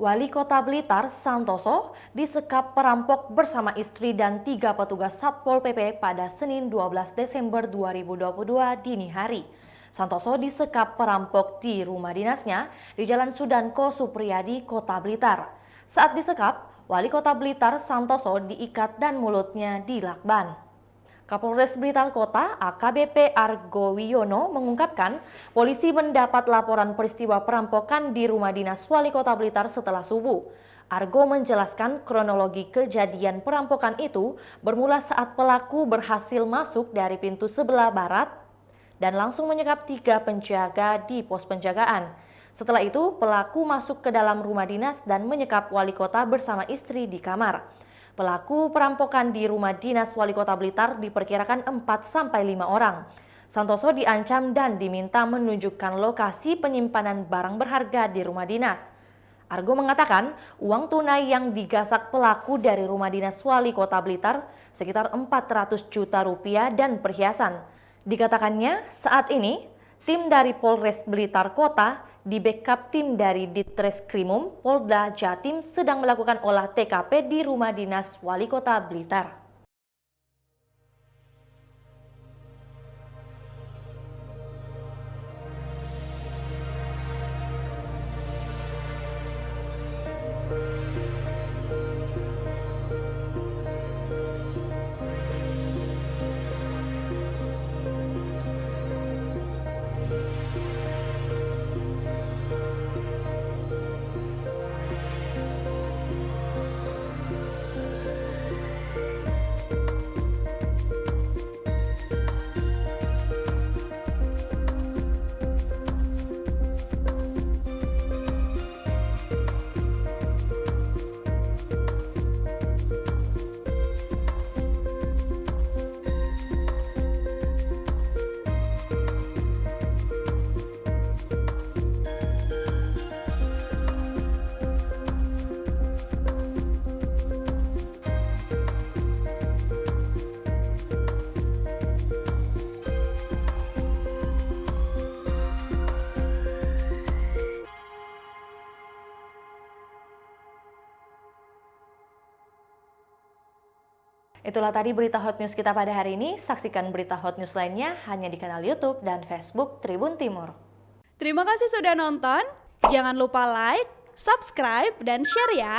Wali Kota Blitar, Santoso, disekap perampok bersama istri dan 3 petugas Satpol PP pada Senin 12 Desember 2022 dini hari. Santoso disekap perampok di rumah dinasnya di Jalan Sudanko Supriyadi, Kota Blitar. Saat disekap, Wali Kota Blitar, Santoso, diikat dan mulutnya dilakban. Kapolres Blitar Kota AKBP Argo Wiono mengungkapkan polisi mendapat laporan peristiwa perampokan di rumah dinas Wali Kota Blitar setelah subuh. Argo menjelaskan kronologi kejadian perampokan itu bermula saat pelaku berhasil masuk dari pintu sebelah barat dan langsung menyekap 3 penjaga di pos penjagaan. Setelah itu pelaku masuk ke dalam rumah dinas dan menyekap Wali Kota bersama istri di kamar. Pelaku perampokan di rumah dinas Wali Kota Blitar diperkirakan 4-5 orang. Santoso diancam dan diminta menunjukkan lokasi penyimpanan barang berharga di rumah dinas. Argo mengatakan uang tunai yang digasak pelaku dari rumah dinas Wali Kota Blitar sekitar 400 juta rupiah dan perhiasan. Dikatakannya saat ini tim dari Polres Blitar Kota di backup tim dari Ditreskrimum Polda Jatim sedang melakukan olah TKP di rumah dinas Wali Kota Blitar. Itulah tadi berita hot news kita pada hari ini. Saksikan berita hot news lainnya hanya di kanal YouTube dan Facebook Tribun Timur. Terima kasih sudah nonton. Jangan lupa like, subscribe, dan share ya.